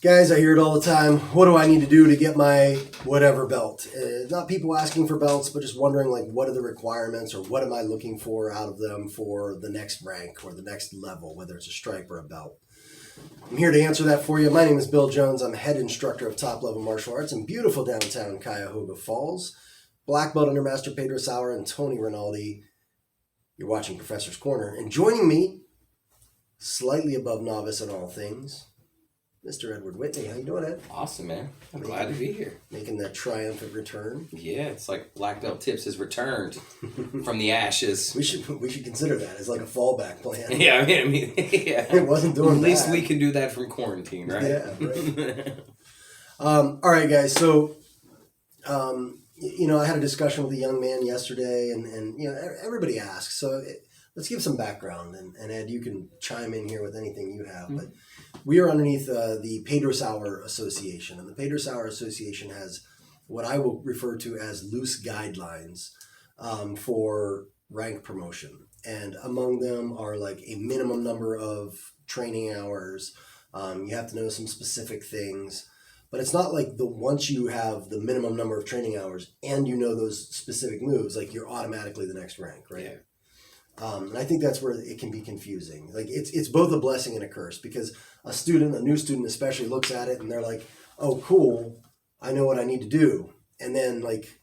Guys, I hear it all the time. What do I need to do to get my whatever belt? Not people asking for belts, but just wondering, like, what are the requirements or what am I looking for out of them for the next rank or the next level, whether it's a stripe or a belt. I'm here to answer that for you. My name is Bill Jones. I'm head instructor of top-level martial arts in beautiful downtown Cuyahoga Falls. Black belt under Master Pedro Sauer and Tony Rinaldi. You're watching Professor's Corner. And joining me, slightly above novice in all things, Mr. Edward Whitney. How you doing, Ed? Awesome, man. I'm glad to be here. Making that triumphant return. Yeah, it's like Black Belt Tips has returned from the ashes. We should consider that as like a fallback plan. Yeah, I mean, yeah. It wasn't doing that. At least we can do that from quarantine, right? Yeah, right. All right, guys. So, I had a discussion with a young man yesterday, and everybody asks. So let's give some background, and Ed, you can chime in here with anything you have, but we are underneath the Pedro Sauer Association, and the Pedro Sauer Association has what I will refer to as loose guidelines for rank promotion. And among them are like a minimum number of training hours. You have to know some specific things, but it's not like once you have the minimum number of training hours and you know those specific moves, like you're automatically the next rank, right? Yeah. And I think that's where it can be confusing. Like it's both a blessing and a curse, because a new student especially, looks at it and they're like, "Oh, cool, I know what I need to do." And then like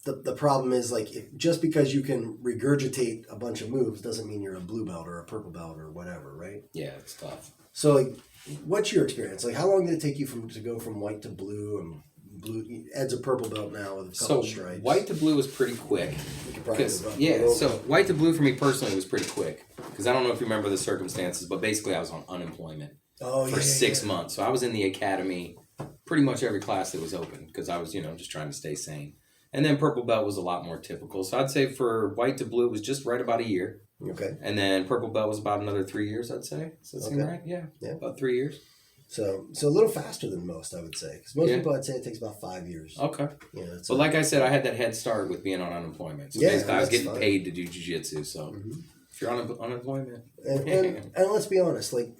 the problem is, like, just because you can regurgitate a bunch of moves doesn't mean you're a blue belt or a purple belt or whatever, right? Yeah, it's tough. So like, what's your experience? Like, how long did it take you to go from white to blue? And blue, Ed's a purple belt now with a couple stripes. White to blue was pretty quick. So white to blue for me personally was pretty quick, because I don't know if you remember the circumstances, but basically I was on unemployment for 6 months. So I was in the academy pretty much every class that was open, because I was just trying to stay sane. And then purple belt was a lot more typical. So I'd say for white to blue it was just right about a year. Okay. And then purple belt was about another 3 years, I'd say. Does that seem right? Yeah. About 3 years. So a little faster than most, I would say. Because most people, I'd say it takes about 5 years. Okay. But like I said, I had that head start with being on unemployment. So basically I was getting paid to do jiu-jitsu. So if you're on unemployment. And let's be honest, like,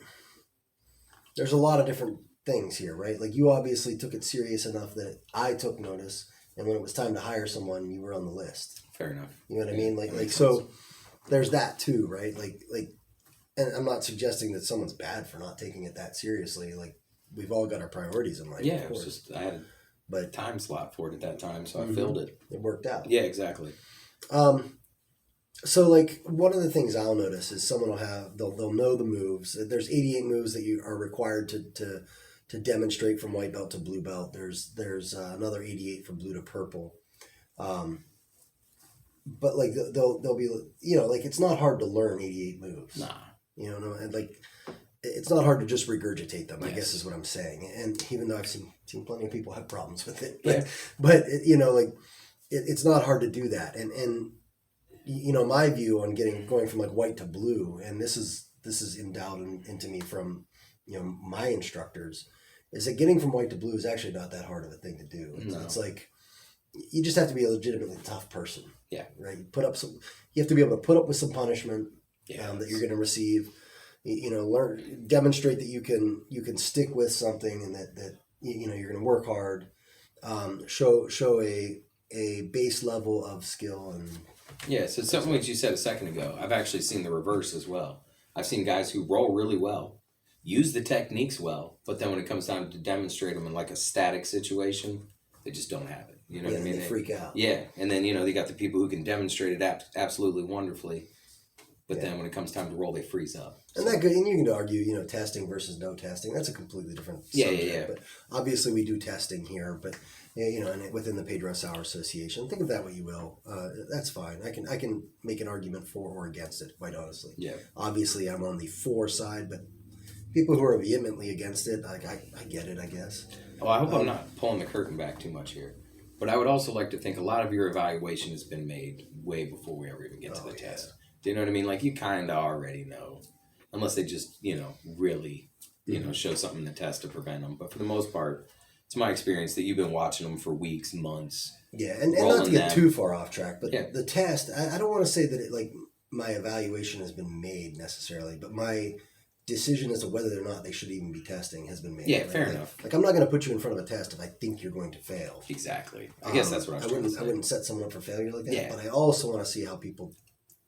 there's a lot of different things here, right? Like, you obviously took it serious enough that I took notice. And when it was time to hire someone, you were on the list. Fair enough. You know what I mean? Like so there's that too, right? Like, and I'm not suggesting that someone's bad for not taking it that seriously. Like, we've all got our priorities in life. Yeah, it was just, I had a time slot for it at that time, so I filled it. It worked out. Yeah, exactly. So like, one of the things I'll notice is someone will they'll know the moves. There's 88 moves that you are required to demonstrate from white belt to blue belt. There's another 88 from blue to purple. But like they'll be, like, it's not hard to learn 88 moves. Nah. And like, it's not hard to just regurgitate them, I guess is what I'm saying. And even though I've seen plenty of people have problems with it, but it's not hard to do that. And my view on going from like white to blue, and this is endowed into me from my instructors, is that getting from white to blue is actually not that hard of a thing to do. It's like, you just have to be a legitimately tough person. Yeah. Right. You have to be able to put up with some punishment that you're going to receive. Learn, demonstrate that you can stick with something, and that you're going to work hard. Show a base level of skill. And so something which you said a second ago, I've actually seen the reverse as well. I've seen guys who roll really well, use the techniques well, but then when it comes time to demonstrate them in like a static situation, they just don't have it. You know what I mean? They freak out. Yeah, and then they got the people who can demonstrate it absolutely wonderfully, but then when it comes time to roll, they freeze up. And and you can argue, testing versus no testing. That's a completely different subject. Yeah. But obviously, we do testing here, but and within the Pedro Sauer Association, think of that what you will. That's fine. I can make an argument for or against it, quite honestly. Yeah. Obviously, I'm on the for side, but people who are vehemently against it, I get it, I guess. Well, I hope I'm not pulling the curtain back too much here. But I would also like to think a lot of your evaluation has been made way before we ever even get to the test. Do you know what I mean? Like, you kind of already know. Unless they just, really, show something in the test to prevent them. But for the most part, it's my experience that you've been watching them for weeks, months. Yeah, and not to get too far off track, but the test, I don't want to say that it, like, my evaluation has been made necessarily, but my decision as to whether or not they should even be testing has been made. Yeah, right? fair enough. Like I'm not going to put you in front of a test if I think you're going to fail. Exactly. I guess that's what I was trying to say. I wouldn't set someone up for failure like that. Yeah. But I also want to see how people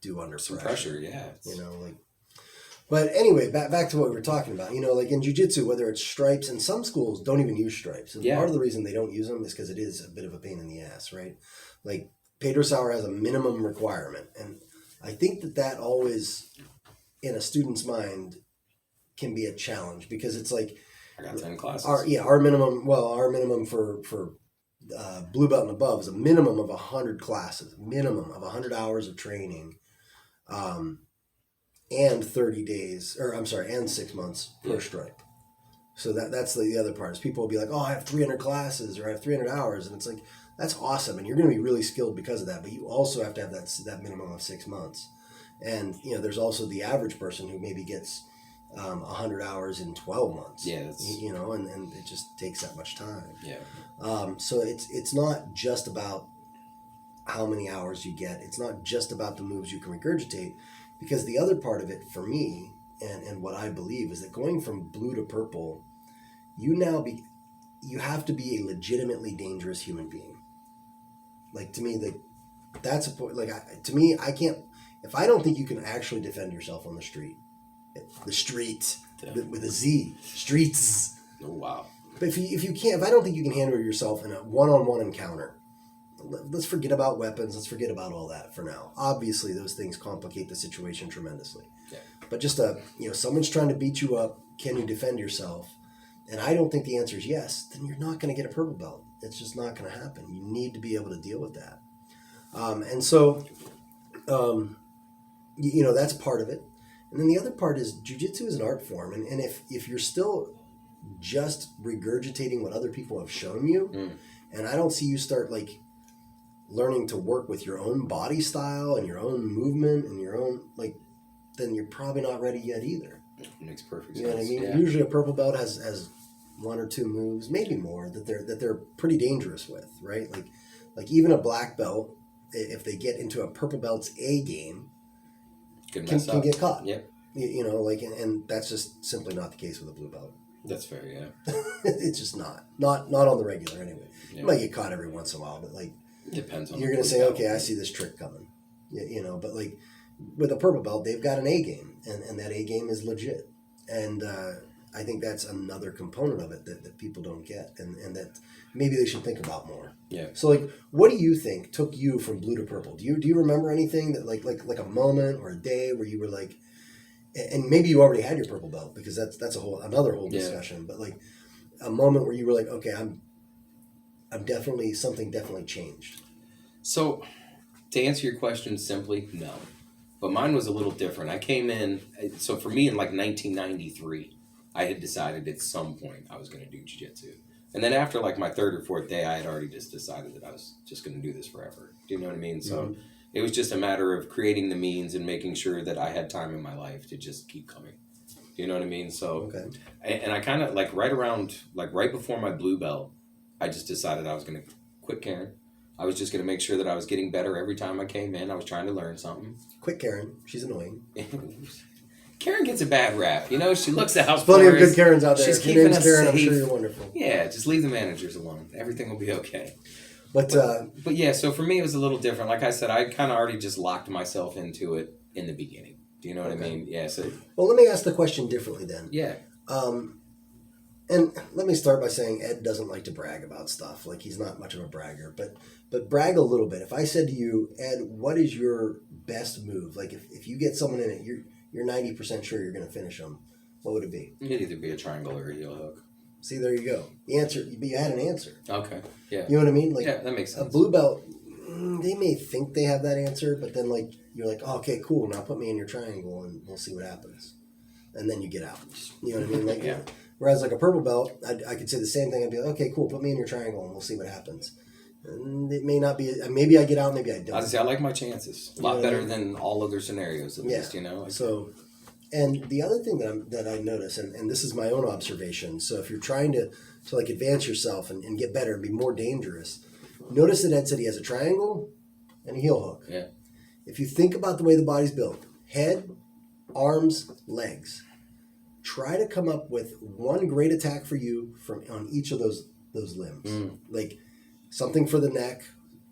do under some pressure. Yeah. You know, like. But anyway, back to what we were talking about. You know, like in jiu-jitsu, whether it's stripes, and some schools don't even use stripes. And part of the reason they don't use them is because it is a bit of a pain in the ass, right? Like Pedro Sauer has a minimum requirement, and I think that always, in a student's mind, can be a challenge because it's like I got 10 classes. Our minimum for blue belt and above is a minimum of 100 classes, minimum of 100 hours of training, and 30 days, and 6 months per stripe. So that's the other part is people will be like, oh, I have 300 classes or I have 300 hours, and it's like that's awesome, and you're going to be really skilled because of that. But you also have to have that minimum of 6 months, and you know there's also the average person who maybe gets 100 hours in 12 months. Yeah, that's... you know, and it just takes that much time. Yeah. So it's not just about how many hours you get. It's not just about the moves you can regurgitate, because the other part of it for me and what I believe is that going from blue to purple, you have to be a legitimately dangerous human being. Like to me, that's a point. Like to me, I can't if I don't think you can actually defend yourself on the street. The street with a Z, streets. Oh wow! But if you can't, if I don't think you can handle yourself in a one-on-one encounter, let's forget about weapons. Let's forget about all that for now. Obviously, those things complicate the situation tremendously. Yeah. But just someone's trying to beat you up. Can you defend yourself? And I don't think the answer is yes. Then you're not going to get a purple belt. It's just not going to happen. You need to be able to deal with that. That's part of it. And then the other part is jiu-jitsu is an art form. And if you're still just regurgitating what other people have shown you, and I don't see you start like learning to work with your own body style and your own movement and your own, like, then you're probably not ready yet either. It makes perfect sense. You know what I mean? Yeah. Usually a purple belt has one or two moves, maybe more, that they're pretty dangerous with, right? Like even a black belt, if they get into a purple belt's A game, can get caught. Yep. And that's just simply not the case with a blue belt. That's fair, yeah. It's just not on the regular anyway. Yeah. You might get caught every once in a while, but like depends on. You're going to say, okay, I see this trick coming, but like with a purple belt, they've got an A game, and that A game is legit, and I think that's another component of it that people don't get, and that maybe they should think about more. Yeah. So like, what do you think took you from blue to purple? Do you remember anything that like a moment or a day where you were like, and maybe you already had your purple belt because that's another whole discussion, but like a moment where you were like, okay, I'm something definitely changed. So to answer your question simply, no. But mine was a little different. I came in, so for me in like 1993, I had decided at some point I was going to do jiu-jitsu. And then after like my third or fourth day, I had already just decided that I was just going to do this forever. Do you know what I mean? So it was just a matter of creating the means and making sure that I had time in my life to just keep coming. Do you know what I mean? So, and I kind of like right before my blue belt, I just decided I was going to quit Karen. I was just going to make sure that I was getting better every time I came in. I was trying to learn something. Quit Karen. She's annoying. Karen gets a bad rap. She looks out for plenty of good Karens out there. She's keeping keeping us us Karen, safe. I'm sure you're wonderful. Yeah, just leave the managers alone. Everything will be okay. But yeah, so for me it was a little different. Like I said, I kind of already just locked myself into it in the beginning. Do you know what I mean? Yeah. So. Well, let me ask the question differently then. Yeah. And let me start by saying Ed doesn't like to brag about stuff. Like he's not much of a bragger, but brag a little bit. If I said to you, Ed, what is your best move? Like if you get someone in it, you're 90% sure you're going to finish them. What would it be? It'd either be a triangle or a heel hook. See, there you go. The answer, but you had an answer. Okay. Yeah. You know what I mean? Like yeah, that makes sense. A blue belt, they may think they have that answer, but then like you're like, oh, okay, cool. Now put me in your triangle and we'll see what happens. And then you get out. You know what I mean? Like yeah. Whereas like a purple belt, I could say the same thing. I'd be like, okay, cool, put me in your triangle and we'll see what happens. And it may not be, maybe I get out, maybe I don't. I like my chances. A lot better than all other scenarios, at least, So, and the other thing that I notice, and this is my own observation, so if you're trying to like advance yourself and get better and be more dangerous, notice that Ed said he has a triangle and a heel hook. Yeah. If you think about the way the body's built, head, arms, legs, try to come up with one great attack for you on each of those limbs. Like something for the neck,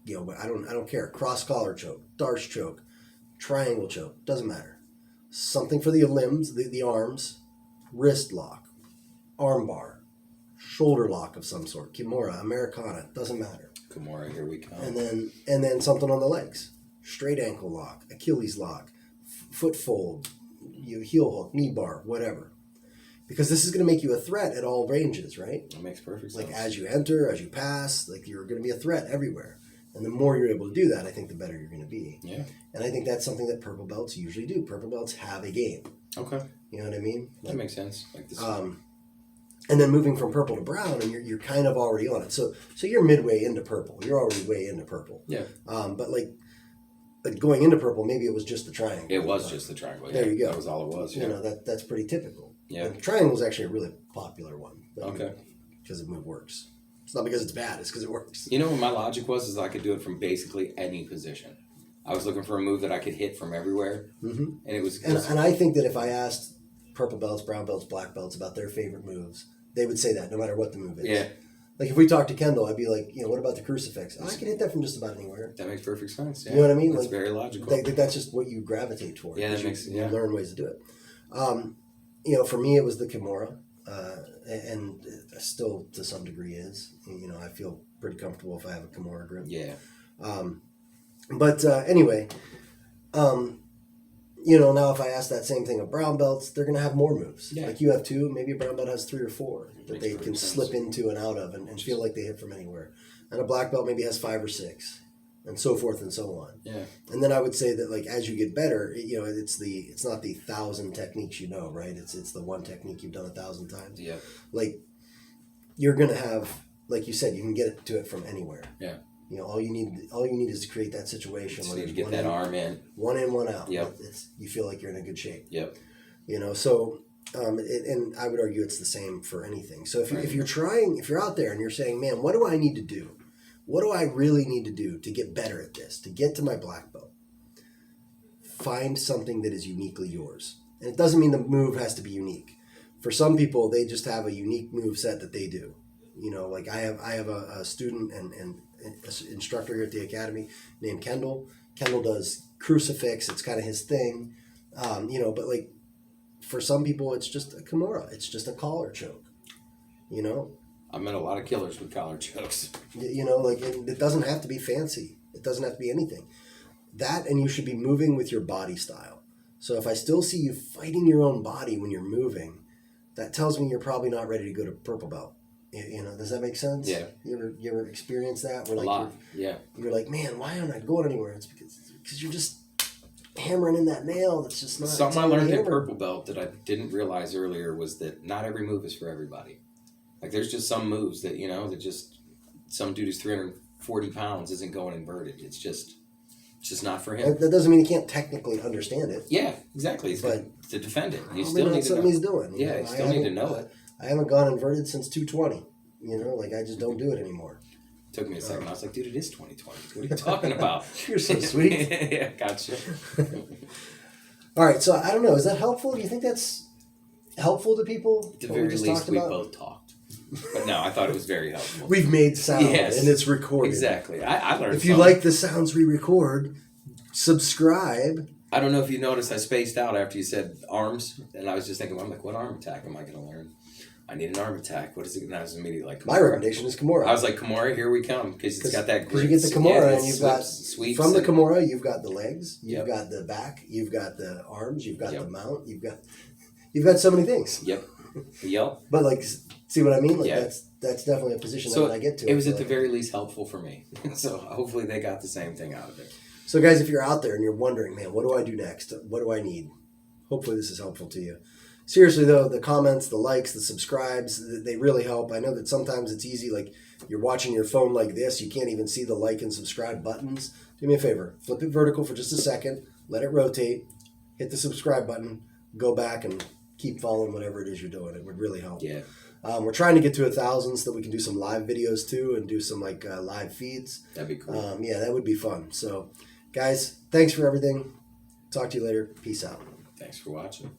I don't care. Cross collar choke, darce choke, triangle choke, doesn't matter. Something for the limbs, the arms, wrist lock, arm bar, shoulder lock of some sort, Kimura, Americana, doesn't matter. Kimura, here we come. And then something on the legs, straight ankle lock, Achilles lock, foot fold, heel hook, knee bar, whatever. Because this is going to make you a threat at all ranges, right? That makes perfect sense. Like as you enter, as you pass, like you're going to be a threat everywhere. And the more you're able to do that, I think the better you're going to be. Yeah. And I think that's something that purple belts usually do. Purple belts have a game. Okay. You know what I mean? That makes sense. Like this. And then moving from purple to brown, and you're kind of already on it. So you're midway into purple. You're already way into purple. Yeah. But like going into purple, maybe it was just the triangle. It was just the triangle. Yeah. There you go. That was all it was. Yeah. You know, that's pretty typical. Yeah. And triangle is actually a really popular one. Okay. Because it works. It's not because it's bad. It's because it works. You know what my logic was? Is I could do it from basically any position. I was looking for a move that I could hit from everywhere. Mm-hmm. And it was... And I think that if I asked purple belts, brown belts, black belts about their favorite moves, they would say that no matter what the move is. Yeah. Like if we talked to Kendall, I'd be like, what about the crucifix? I can hit that from just about anywhere. That makes perfect sense. Yeah. You know what I mean? That's like, very logical. That's just what you gravitate toward. Yeah, that makes... You learn ways to do it. For me, it was the Kimura. And still to some degree is. I feel pretty comfortable if I have a Kimura grip. Yeah. But anyway, now if I ask that same thing of brown belts, they're going to have more moves. Yeah. Like you have 2, maybe a brown belt has 3 or 4 that they can sense. slip into and out of and feel like they hit from anywhere. And a black belt maybe has 5 or 6, and so forth and so on. Yeah. And then I would say that like as you get better, it's not the 1,000 techniques right. It's the one technique you've done 1,000 times. Yeah. Like you're going to have, like you said, you can get to it from anywhere. Yeah. All you need is to create that situation where you need to get that arm in. One in, one out. Yep. You feel like you're in a good shape. Yep. So and I would argue it's the same for anything. So if you're out there and you're saying, man, what do I need to do? What do I really need to do to get better at this, to get to my black belt? Find something that is uniquely yours. And it doesn't mean the move has to be unique. For some people, they just have a unique move set that they do. Like I have a student and instructor here at the academy named Kendall. Kendall does crucifix. It's kind of his thing. But like for some people, it's just a Kimura. It's just a collar choke. I met a lot of killers with collar chokes. It doesn't have to be fancy. It doesn't have to be anything. That, and you should be moving with your body style. So if I still see you fighting your own body when you're moving, that tells me you're probably not ready to go to purple belt. Does that make sense? Yeah. You ever experienced that? Where, a lot. Yeah. You're like, man, why aren't I going anywhere? It's because you're just hammering in that nail. That's just not something I learned in purple belt that I didn't realize earlier was that not every move is for everybody. Like there's just some moves that that just some dude who's 340 pounds isn't going inverted. It's just not for him. That doesn't mean he can't technically understand it. Yeah, exactly. He's got to defend it. You still need to know. He's doing. Yeah, you still need to know it. I haven't gone inverted since 220. I just don't do it anymore. Took me a second. I was like, dude, it is 2020. What are you talking about? You're so sweet. Yeah, gotcha. All right, so I don't know. Is that helpful? Do you think that's helpful to people? At the very least, we both talked. But no, I thought it was very helpful. We've made sound, and it's recorded. Exactly. I learned If you like the sounds we record, subscribe. I don't know if you noticed I spaced out after you said arms, and I was just thinking, I'm like, what arm attack am I going to learn? I need an arm attack. What is it? And I was immediately like, Kimura. My recommendation is Kimura. I was like, Kimura, here we come. Because it's got that grip. Because you get the Kimura, and you've got, sweeps from the Kimura, you've got the legs, you've Yep. got the back, you've got the arms, you've got the mount, you've got so many things. Yep. Yep. But like, see what I mean? Like that's definitely a position that when I get to it was at the very least helpful for me. So hopefully they got the same thing out of it. So guys, if you're out there and you're wondering, man, what do I do next? What do I need? Hopefully this is helpful to you. Seriously though, the comments, the likes, the subscribes, they really help. I know that sometimes it's easy, like you're watching your phone like this, you can't even see the like and subscribe buttons. Do me a favor, flip it vertical for just a second, let it rotate, hit the subscribe button, go back and keep following whatever it is you're doing. It would really help. Yeah. We're trying to get to 1,000 so that we can do some live videos too and do some live feeds. That'd be cool. Yeah, that would be fun. So guys, thanks for everything. Talk to you later. Peace out. Thanks for watching.